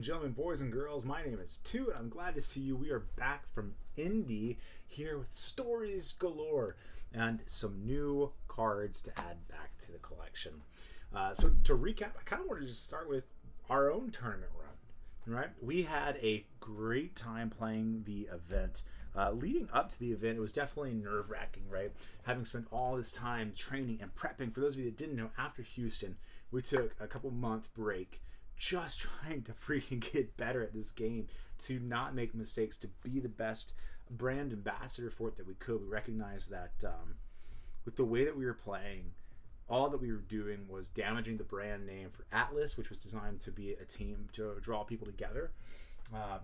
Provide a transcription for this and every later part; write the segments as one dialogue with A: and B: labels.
A: Gentlemen, boys and girls, my name is Tu, and I'm glad to see you. We are back from Indy here with stories galore and some new cards to add back to the collection. So to recap, I kind of wanted to just start with our own tournament run. Right, we had a great time playing the event. Leading up to the event, it was definitely nerve-wracking, right? Having spent all this time training and prepping. For those of you that didn't know, after Houston, we took a couple-month break just trying to freaking get better at this game, to not make mistakes, to be the best brand ambassador for it that we could. We recognized that with the way that we were playing, all that we were doing was damaging the brand name for Atlas, which was designed to be a team to draw people together.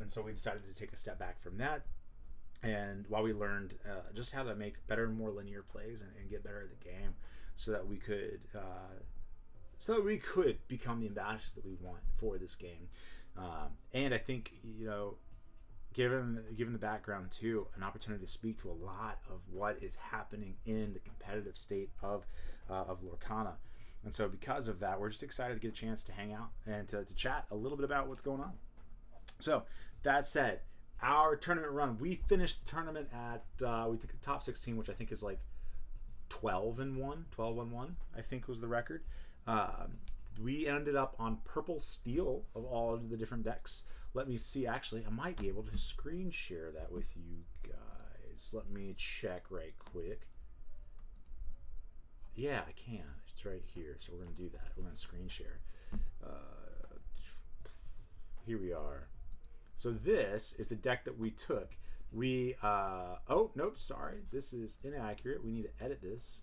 A: And so we decided to take a step back from that. And while we learned just how to make better and more linear plays and get better at the game, so that we could become the ambassadors that we want for this game. And I think, given the background too, an opportunity to speak to a lot of what is happening in the competitive state of Lorcana. And so because of that, we're just excited to get a chance to hang out and to chat a little bit about what's going on. So that said, our tournament run, we finished the tournament at we took a top 16, which I think is like 12-1, I think was the record. We ended up on purple steel of all of the different decks. Let me see. Actually, I might be able to screen share that with you guys. Let me check right quick. Yeah, I can. It's right here. So we're going to do that. We're going to screen share. Here we are. So this is the deck that we took. We, oh, nope, sorry. This is inaccurate. We need to edit this.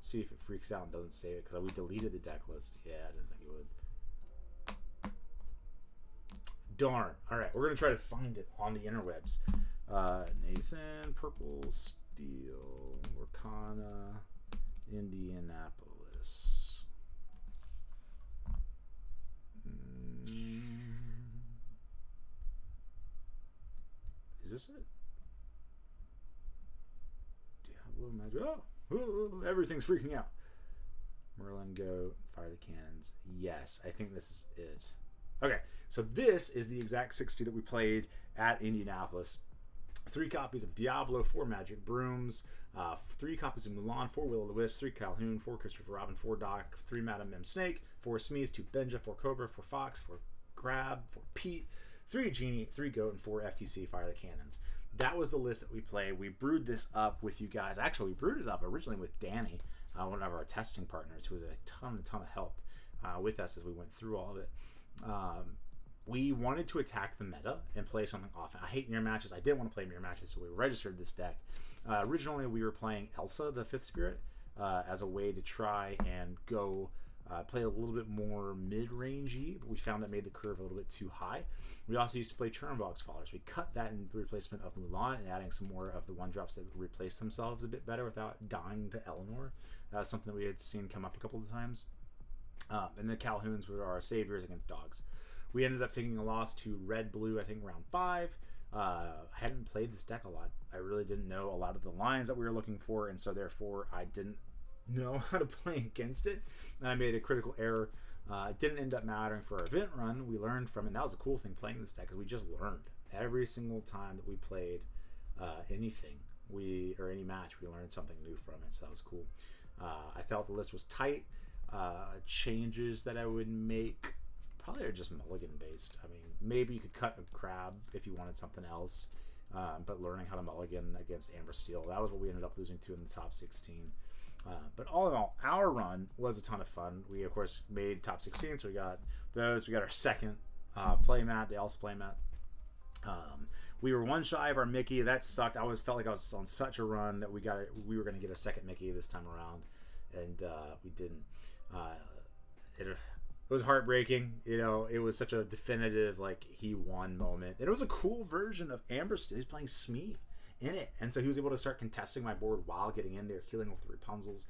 A: See if it freaks out and doesn't save it, because we deleted the deck list. Yeah, I didn't think it would. Darn. All right, we're going to try to find it on the interwebs. Nathan, Purple Steel, Lorcana, Indianapolis. Is this it? Diablo Magic. Oh, everything's freaking out. Merlin, go, fire the cannons. Yes, I think this is it. Okay, so this is the exact 60 that we played at Indianapolis. 3 copies of Diablo, 4 Magic Brooms, 3 copies of Mulan, 4 Will o' the Wisp, 3 Calhoun, 4 Christopher Robin, 4 Doc, 3 Madam Mim Snake, 4 Smeeze, 2 Benja, 4 Cobra, 4 Fox, 4 Crab, 4 Pete, 3 Genie, 3 Goat, and 4 FTC, Fire the Cannons. That was the list that we played. We brewed this up with you guys. Actually, we brewed it up originally with Danny, one of our testing partners, who was a ton of help with us as we went through all of it. We wanted to attack the meta and play something often. I hate mirror matches. I didn't want to play mirror matches, so we registered this deck. Originally, we were playing Elsa, the 5th Spirit, as a way to try and go play a little bit more mid-rangey, but we found that made the curve a little bit too high. We also used to play Chernbog's Fallers. We cut that in replacement of Mulan and adding some more of the 1-drops that replace themselves a bit better without dying to Eleanor. That was something that we had seen come up a couple of times. And the Calhouns were our saviors against dogs. We ended up taking a loss to Red-Blue, I think, round 5. I hadn't played this deck a lot. I really didn't know a lot of the lines that we were looking for, and so therefore I didn't know how to play against it, and I made a critical error. It didn't end up mattering for our event run. We learned from it, and that was a cool thing playing this deck, because we just learned every single time that we played anything, or any match, we learned something new from it, so that was cool. I felt the list was tight. Changes that I would make probably are just mulligan based. I mean, maybe you could cut a Crab if you wanted something else, but learning how to mulligan against Amber Steel, that was what we ended up losing to in the top 16. But all in all, our run was a ton of fun. We, of course, made top 16, so we got those. We got our second playmat, the Elsa playmat. We were one shy of our Mickey. That sucked. I always felt like I was on such a run that we were going to get a second Mickey this time around, and we didn't. It was heartbreaking. It was such a definitive, like, he won moment. And it was a cool version of Amber Steel. He's playing Smee in it, and so he was able to start contesting my board while getting in there, healing with the Rapunzels.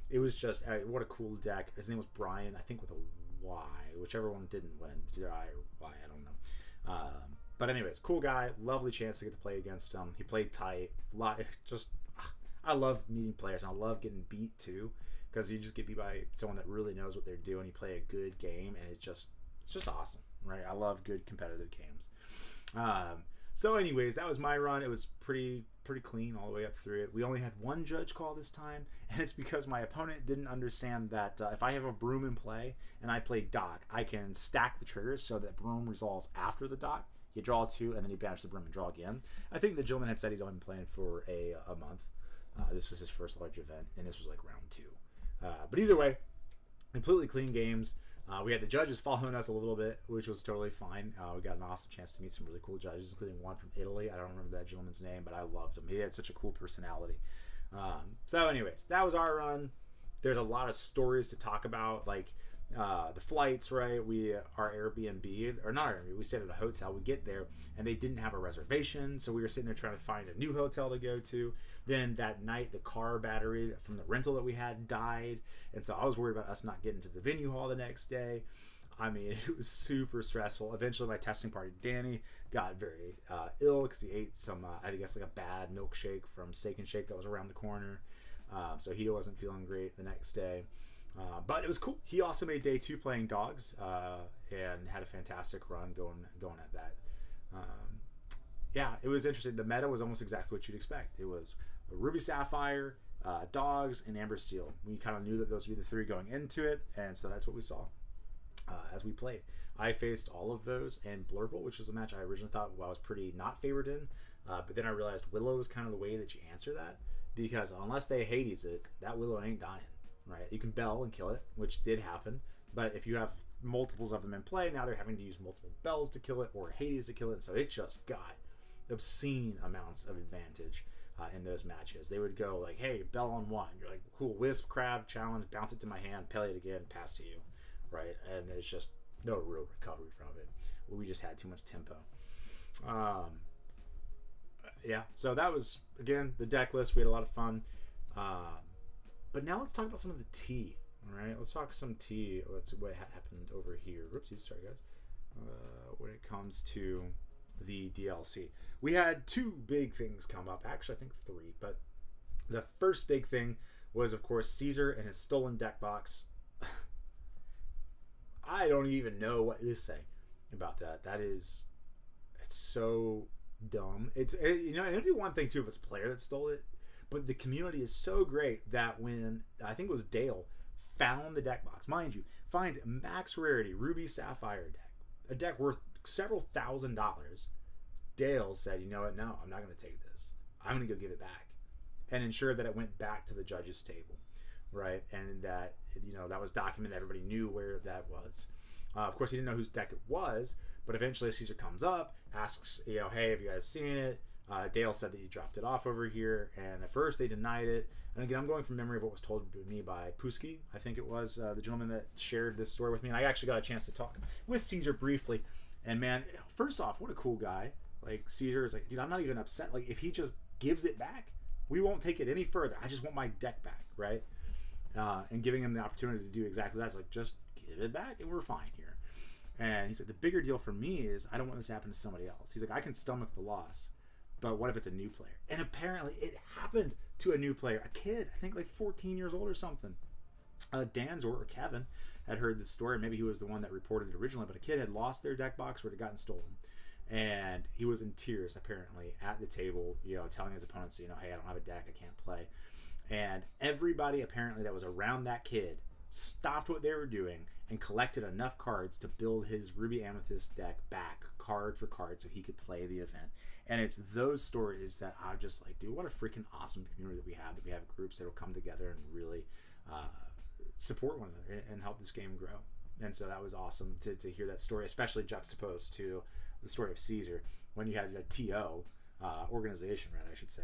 A: It was just what a cool deck. His name was Brian, I think with a Y, whichever one didn't win, either I or Y, I don't know. But anyways, cool guy, lovely chance to get to play against him. He played tight, I love meeting players, and I love getting beat too, because you just get beat by someone that really knows what they're doing. You play a good game, and it's just awesome. right? I love good competitive games. So anyways, that was my run. It was pretty clean all the way up through it. We only had one judge call this time, and it's because my opponent didn't understand that if I have a broom in play and I play dock, I can stack the triggers so that broom resolves after the dock. You draw 2, and then you banish the broom and draw again. I think the gentleman had said he'd only been playing for a month. This was his first large event, and this was like round 2. But either way, completely clean games. We had the judges following us a little bit, which was totally fine. We got an awesome chance to meet some really cool judges, including one from Italy. I don't remember that gentleman's name, but I loved him. He had such a cool personality. So anyways, that was our run. There's a lot of stories to talk about, like the flights, right? Our Airbnb, or not Airbnb, we stayed at a hotel. We get there, and they didn't have a reservation, so we were sitting there trying to find a new hotel to go to. Then that night, the car battery from the rental that we had died, and so I was worried about us not getting to the venue hall the next day. I mean, it was super stressful. Eventually, my testing party, Danny, got very ill because he ate some, I guess, like a bad milkshake from Steak and Shake that was around the corner. So he wasn't feeling great the next day. But it was cool. He also made day 2 playing dogs and had a fantastic run going at that. Yeah, it was interesting. The meta was almost exactly what you'd expect. It was Ruby Sapphire, dogs, and Amber Steel. We kind of knew that those would be the 3 going into it, and so that's what we saw as we played. I faced all of those and Blurble, which was a match I originally thought I was pretty not favored in, but then I realized Willow is kind of the way that you answer that, because unless they Hades it, that Willow ain't dying. Right, you can bell and kill it, which did happen, but if you have multiples of them in play, now they're having to use multiple bells to kill it or Hades to kill it, so it just got obscene amounts of advantage in those matches. They would go like, hey, bell on 1, you're like, cool, Wisp, Crab, challenge, bounce it to my hand, pellet it again, pass to you, right? And there's just no real recovery from it. We just had too much tempo. Yeah, so that was, again, the deck list. We had a lot of fun. But now let's talk about some of the tea. All right, let's talk some tea. Let's what happened over here. Oopsies, sorry guys. When it comes to the DLC, we had 2 big things come up. Actually, I think 3. But the first big thing was, of course, Caesar and his stolen deck box. I don't even know what to say about that. It's so dumb. It'd be one thing too if it's a player that stole it. But the community is so great that when, I think it was Dale, found the deck box, mind you, finds max rarity Ruby Sapphire deck, a deck worth several $1,000s, Dale said, you know what, no, I'm not going to take this. I'm going to go give it back. And ensure that it went back to the judges' table, right? And that, that was documented. Everybody knew where that was. Of course, he didn't know whose deck it was, but eventually Caesar comes up, asks, hey, have you guys seen it? Dale said that he dropped it off over here, and at first they denied it. And again, I'm going from memory of what was told to me by Puski. I think it was the gentleman that shared this story with me, and I actually got a chance to talk with Caesar briefly. And man, first off, what a cool guy. Like, Caesar is like, dude, I'm not even upset. Like, if he just gives it back, we won't take it any further. I just want my deck back, right? And giving him the opportunity to do exactly that. It's like, just give it back, and we're fine here. And he said, the bigger deal for me is I don't want this to happen to somebody else. He's like, I can stomach the loss, but what if it's a new player? And apparently it happened to a new player, a kid, I think like 14 years old or something. Danzor, or Kevin, had heard this story. Maybe he was the one that reported it originally, but a kid had lost their deck box or it had gotten stolen. And he was in tears, apparently, at the table, telling his opponents, hey, I don't have a deck, I can't play. And everybody, apparently, that was around that kid stopped what they were doing and collected enough cards to build his Ruby Amethyst deck back, card for card, so he could play the event. And it's those stories that I'm just like, dude, what a freaking awesome community that we have groups that will come together and really support one another and help this game grow. And so that was awesome to hear that story, especially juxtaposed to the story of Caesar, when you had a TO, organization, rather, I should say,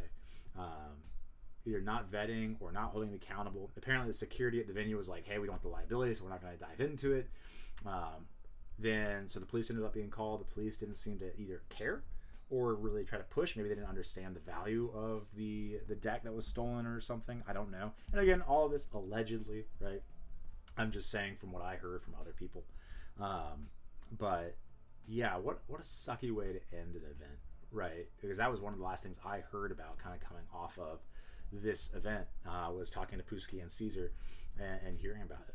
A: either not vetting or not holding it accountable. Apparently the security at the venue was like, hey, we don't want the liability, so we're not going to dive into it. So the police ended up being called. The police didn't seem to either care or really try to push. Maybe they didn't understand the value of the deck that was stolen or something. I don't know. And again, all of this allegedly, right? I'm just saying from what I heard from other people. But yeah, what a sucky way to end an event, right? Because that was one of the last things I heard about kind of coming off of this event, was talking to Puski and Caesar and hearing about it.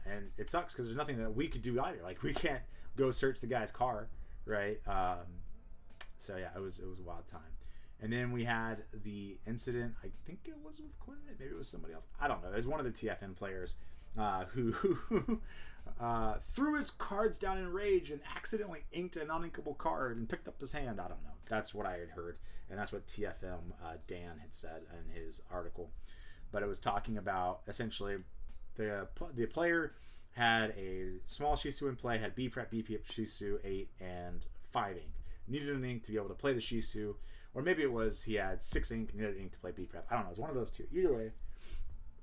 A: And it sucks because there's nothing that we could do either. Like, we can't go search the guy's car, right? So yeah, it was a wild time. And then we had the incident. I think it was with Clement. Maybe it was somebody else. I don't know. It was one of the TFN players who threw his cards down in rage and accidentally inked an uninkable card and picked up his hand. I don't know. That's what I had heard, and that's what TFM Dan had said in his article. But it was talking about essentially the player had a small Shisu in play, had B prep, B Shisu, 8, and 5 ink. Needed an ink to be able to play the Shisu, or maybe it was he had 6 ink, needed ink to play B prep. I don't know. It was one of those two. Either way,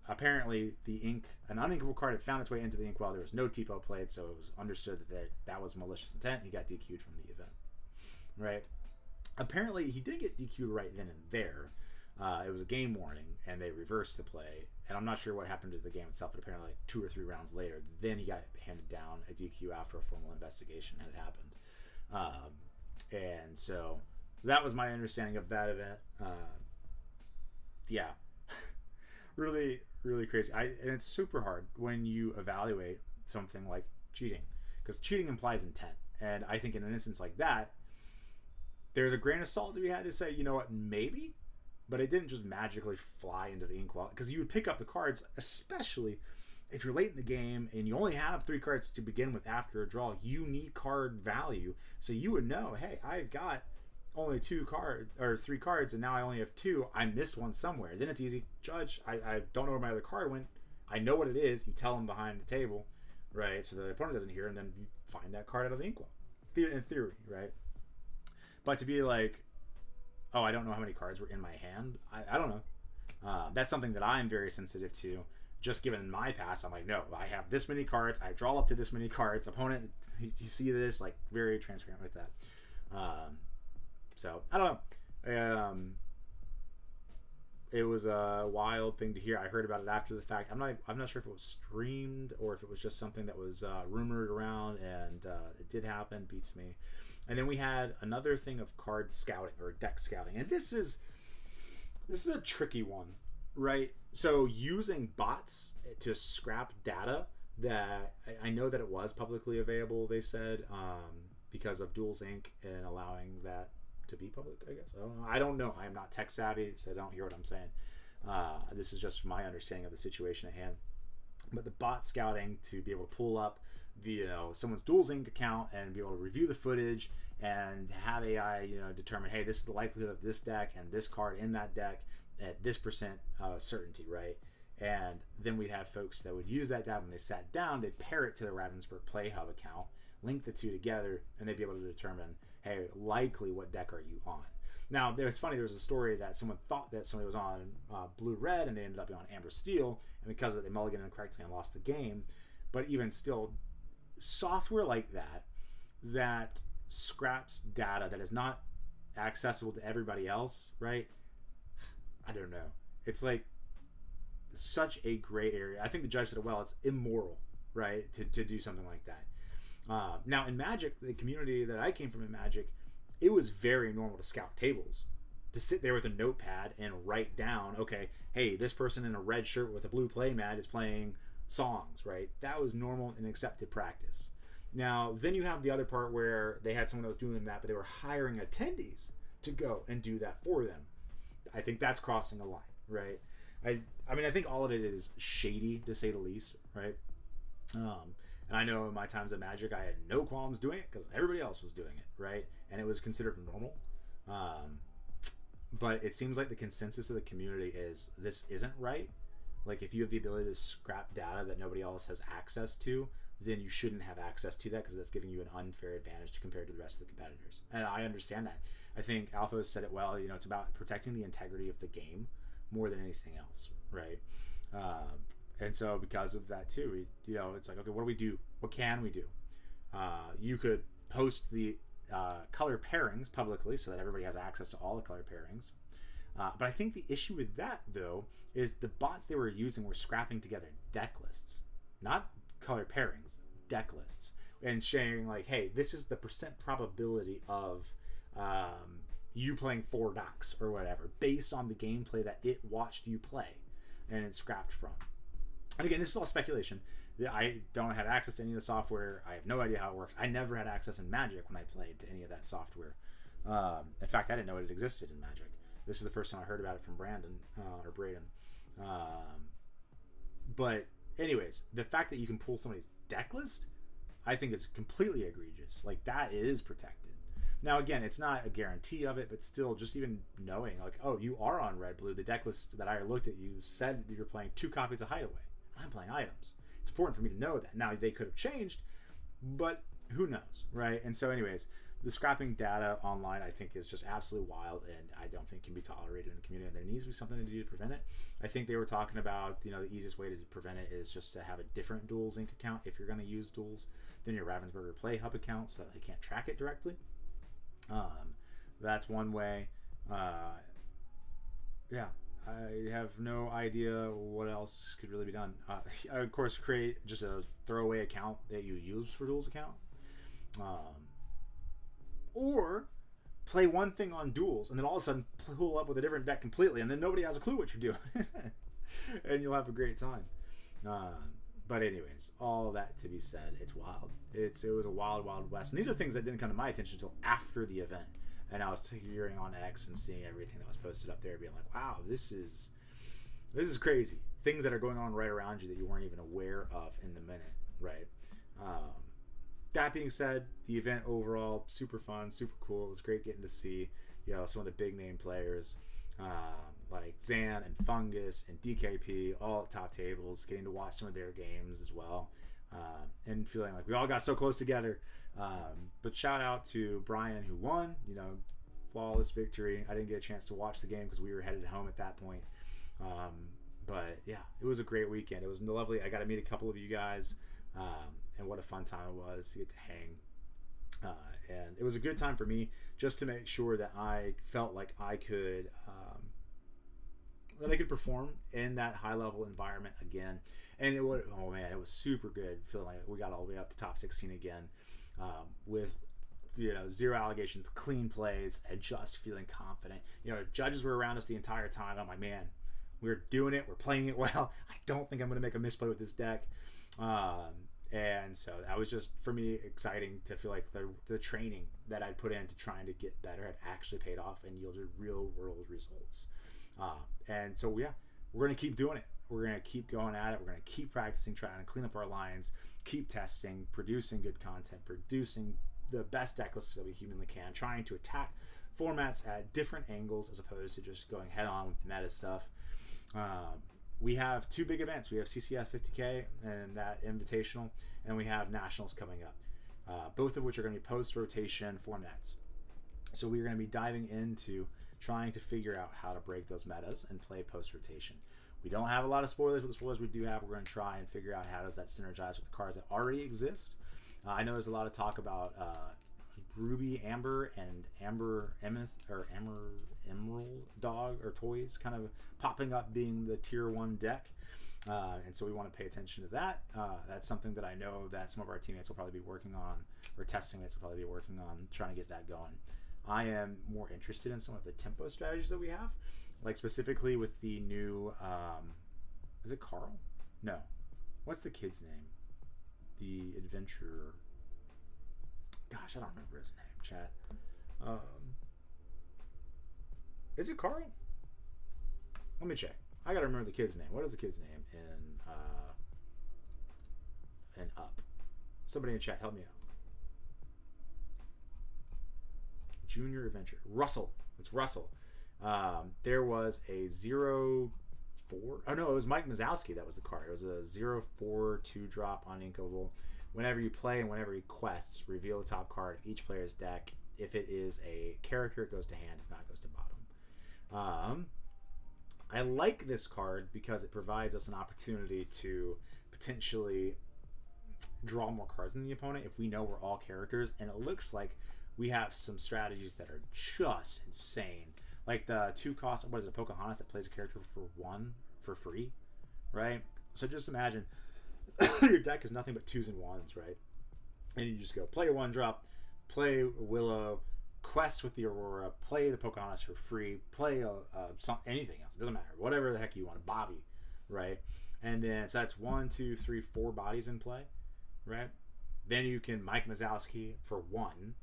A: apparently the ink, an uninkable card had found its way into the inkwell. There was no TPO played, so it was understood that that was malicious intent. He got DQ'd from the event, right? Apparently, he didn't get DQ'd right then and there. It was a game warning, and they reversed the play. And I'm not sure what happened to the game itself, but apparently like 2 or 3 rounds later, then he got handed down a DQ after a formal investigation had happened. And so that was my understanding of that event. Yeah. Really, really crazy. And it's super hard when you evaluate something like cheating, because cheating implies intent. And I think in an instance like that, there's a grain of salt to be had to say, you know what, maybe, but it didn't just magically fly into the inkwell, because you would pick up the cards, especially if you're late in the game and you only have 3 cards to begin with after a draw. You need card value, so you would know, hey, I've got only 2 cards or 3 cards, and now I only have 2. I missed one somewhere. Then it's easy, judge. I don't know where my other card went. I know what it is. You tell them behind the table, right? So the opponent doesn't hear, and then you find that card out of the inkwell. In theory, right? But to be like, oh, I don't know how many cards were in my hand. I don't know. That's something that I'm very sensitive to. Just given my past, I'm like, no, I have this many cards. I draw up to this many cards. Opponent, you see this, like, very transparent with that. So I don't know. It was a wild thing to hear. I heard about it after the fact. I'm not sure if it was streamed or if it was just something that was rumored around, and it did happen. Beats me. And then we had another thing of card scouting or deck scouting, and this is a tricky one, right? So using bots to scrap data that I know that it was publicly available, they said, because of Duels Inc. and allowing that to be public, I guess. I don't know. I am not tech savvy, so I don't hear what I'm saying. This is just my understanding of the situation at hand. But the bot scouting to be able to pull up the someone's Duels Inc. account and be able to review the footage and have AI determine, hey, this is the likelihood of this deck and this card in that deck at this percent certainty, right? And then we'd have folks that would use that data when they sat down. They'd pair it to the Ravensburg Play Hub account, link the two together, and they'd be able to determine, hey, likely what deck are you on? Now, it's funny, there was a story that someone thought that somebody was on blue-red, and they ended up being on amber-steel, and because of that, they mulliganed incorrectly and lost the game. But even still, software like that scraps data that is not accessible to everybody else, right? I don't know. It's like such a gray area. I think the judge said it well. It's immoral, right, to do something like that. Now, in Magic, the community that I came from in Magic, it was very normal to scout tables, to sit there with a notepad and write down, okay, hey, this person in a red shirt with a blue playmat is playing songs, right? That was normal and accepted practice. Now, then you have the other part where they had someone that was doing that, but they were hiring attendees to go and do that for them. I think that's crossing a line, right? I mean, I think all of it is shady, to say the least, right? And I know in my times at Magic, I had no qualms doing it because everybody else was doing it, right? And it was considered normal. But it seems like the consensus of the community is this isn't right. Like, if you have the ability to scrap data that nobody else has access to, then you shouldn't have access to that because that's giving you an unfair advantage compared to the rest of the competitors. And I understand that. I think Alpha said it well. It's about protecting the integrity of the game more than anything else, right? And so because of that too, it's like, okay, what do we do? What can we do? You could post the color pairings publicly so that everybody has access to all the color pairings. But I think the issue with that, though, is the bots they were using were scrapping together deck lists, not color pairings, deck lists, and sharing like, hey, this is the percent probability of you playing 4 decks or whatever, based on the gameplay that it watched you play, and it's scrapped from. And again, this is all speculation. I don't have access to any of the software. I have no idea how it works. I never had access in Magic when I played to any of that software. In fact, I didn't know it existed in Magic. This is the first time I heard about it from Brandon or Braden. But anyways, the fact that you can pull somebody's deck list, I think is completely egregious. Like, that is protected. Now, again, it's not a guarantee of it, but still, just even knowing, like, oh, you are on red blue. The deck list that I looked at, you said that you're playing 2 copies of Hideaway. I'm playing items. It's important for me to know that. Now, they could have changed, but who knows, right? And so, anyways, the scrapping data online, I think, is just absolutely wild, and I don't think can be tolerated in the community. And there needs to be something to do to prevent it. I think they were talking about, the easiest way to prevent it is just to have a different Duels Inc. account if you're going to use Duels than your Ravensburger Play Hub account, so that they can't track it directly. That's one way. Yeah, I have no idea what else could really be done. Of course, create just a throwaway account that you use for Duels account. Or play one thing on Duels and then all of a sudden pull up with a different deck completely, and then nobody has a clue what you're doing. And you'll have a great time. But anyways, all that to be said, it's wild. It was a wild, wild west. And these are things that didn't come to my attention until after the event. And I was hearing on X and seeing everything that was posted up there, being like, wow, this is crazy. Things that are going on right around you that you weren't even aware of in the minute, right? That being said, the event overall, super fun, super cool. It was great getting to see, some of the big name players, like Zan and Fungus and DKP, all at top tables, getting to watch some of their games as well, and feeling like we all got so close together. But shout out to Brian, who won, flawless victory. I didn't get a chance to watch the game because we were headed home at that point. But yeah, it was a great weekend. It was lovely. I got to meet a couple of you guys, and what a fun time it was to get to hang. And it was a good time for me just to make sure that I felt like I could perform in that high level environment again. And it was super good feeling like we got all the way up to top 16 again, with 0 allegations, clean plays, and just feeling confident. Judges were around us the entire time. I'm like, man, we're doing it, we're playing it well. I don't think I'm going to make a misplay with this deck. And so that was just, for me, exciting to feel like the training that I put into trying to get better had actually paid off and yielded real world results. And so, yeah, we're going to keep doing it. We're going to keep going at it. We're going to keep practicing, trying to clean up our lines, keep testing, producing good content, producing the best deck lists that we humanly can, trying to attack formats at different angles as opposed to just going head on with meta stuff. We have 2 big events. We have CCS 50K and that invitational, and we have nationals coming up, both of which are going to be post-rotation formats. So we're going to be diving into trying to figure out how to break those metas and play post-rotation. We don't have a lot of spoilers, but the spoilers we do have, we're going to try and figure out how does that synergize with the cards that already exist. I know there's a lot of talk about Ruby Amber and Amber Emerald Dog or toys kind of popping up being the tier 1 deck. And so we want to pay attention to that. That's something that I know that some of our teammates will probably be working on, or testing mates will probably be working on, trying to get that going. I am more interested in some of the tempo strategies that we have, like specifically with the new, is it Carl? No. What's the kid's name? The adventurer. Gosh, I don't remember his name, chat. Is it Carl? Let me check. I gotta remember the kid's name. What is the kid's name in Up? Somebody in chat, help me out. Junior Adventure. Russell. It's Russell. There was a 0-4. Oh no, it was Mike Mazowski that was the card. It was a 0-4 2-drop on Inkable. Whenever you play and whenever he quests, reveal the top card of each player's deck. If it is a character, it goes to hand. If not, it goes to bottom. I like this card because it provides us an opportunity to potentially draw more cards than the opponent if we know we're all characters. And it looks like we have some strategies that are just insane. Like the 2 cost, what is it, Pocahontas that plays a character for 1 for free, right? So just imagine your deck is nothing but 2s and 1s, right? And you just go play a 1-drop, play Willow, quest with the Aurora, play the Pocahontas for free, play anything else. It doesn't matter. Whatever the heck you want, Bobby, right? And then, so that's 1, 2, 3, 4 bodies in play, right? Then you can Mike Mazowski for 1.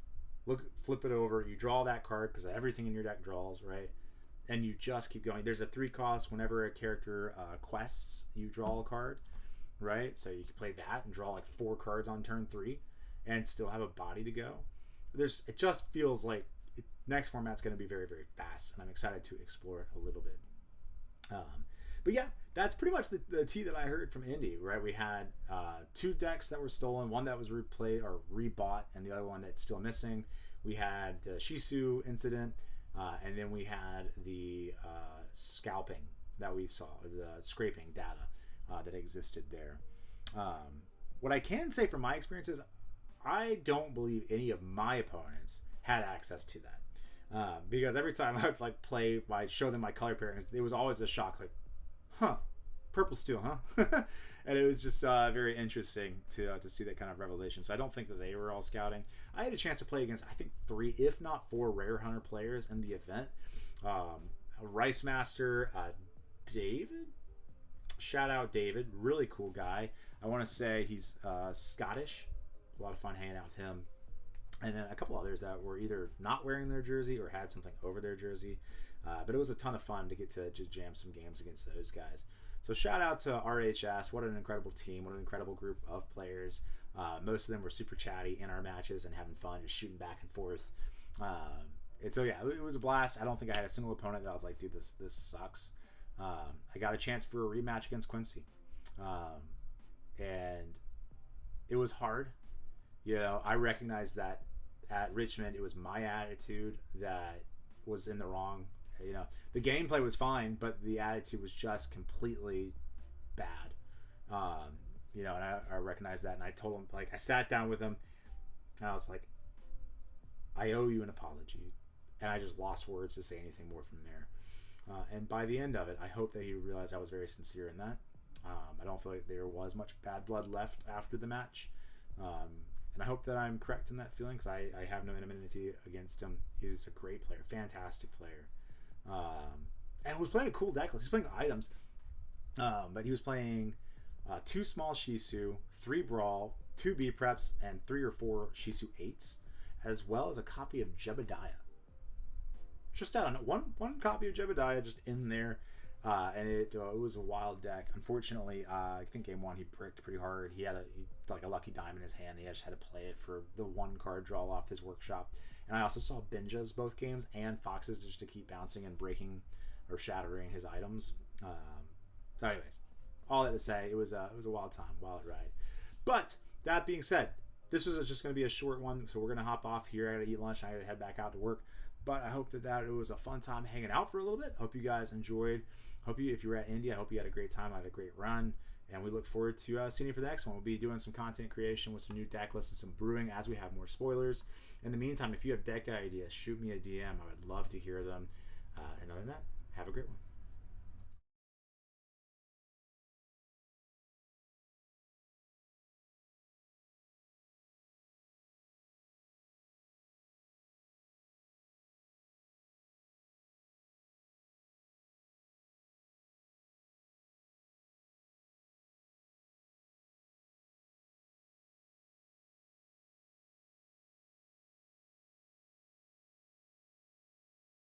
A: Flip it over. You draw that card because everything in your deck draws, right? And you just keep going. There's a 3 cost whenever a character quests, you draw a card, right? So you can play that and draw like 4 cards on turn 3 and still have a body to go. It just feels like next format's going to be very, very fast, and I'm excited to explore it a little bit. But yeah, that's pretty much the tea that I heard from Indy, right? We had 2 decks that were stolen, one that was replayed or rebought, and the other one that's still missing. We had the Shisu incident, and then we had the scalping that we saw, the scraping data that existed there. What I can say from my experience is I don't believe any of my opponents had access to that. Because every time I would like play, I show them my color pairings, it was always a shock, like, huh, purple steel, huh? And it was just very interesting to see that kind of revelation. So I don't think that they were all scouting. I had a chance to play against, I think, 3, if not 4 Rare Hunter players in the event. Rice Master, David? Shout out David, really cool guy. I want to say he's Scottish. A lot of fun hanging out with him. And then a couple others that were either not wearing their jersey or had something over their jersey. But it was a ton of fun to get to just jam some games against those guys. So shout out to RHS. What an incredible team. What an incredible group of players. Most of them were super chatty in our matches and having fun, just shooting back and forth. And so, yeah, it was a blast. I don't think I had a single opponent that I was like, dude, this sucks. I got a chance for a rematch against Quincy. And it was hard. You know, I recognized that at Richmond, it was my attitude that was in the wrong. You know, the gameplay was fine, but the attitude was just completely bad. You know, and I recognized that, and I told him, like, I sat down with him, and I was like, I owe you an apology. And I just lost words to say anything more from there. And by the end of it, I hope that he realized I was very sincere in that. I don't feel like there was much bad blood left after the match. And I hope that I'm correct in that feeling, because I have no enmity against him. He's a great player, fantastic player. And was playing a cool deck list. He's playing items, but he was playing 2 small Shisu, 3 Brawl, 2 B Preps, and 3 or 4 Shisu 8s, as well as a copy of Jebediah. Just out on one copy of Jebediah just in there. And it was a wild deck. Unfortunately, I think game 1 he bricked pretty hard. He had like a lucky dime in his hand. He just had to play it for the 1 card draw off his workshop. And I also saw Binjas both games and Foxes just to keep bouncing and breaking or shattering his items. So anyways, all that to say, it was a wild time, wild ride. But that being said, this was just going to be a short one, so we're going to hop off here. I got to eat lunch. I got to head back out to work. But I hope that it was a fun time hanging out for a little bit. Hope you guys enjoyed. If you were at Indy, I hope you had a great time. I had a great run. And we look forward to seeing you for the next one. We'll be doing some content creation with some new deck lists and some brewing as we have more spoilers. In the meantime, if you have deck ideas, shoot me a DM. I would love to hear them. And other than that, have a great one.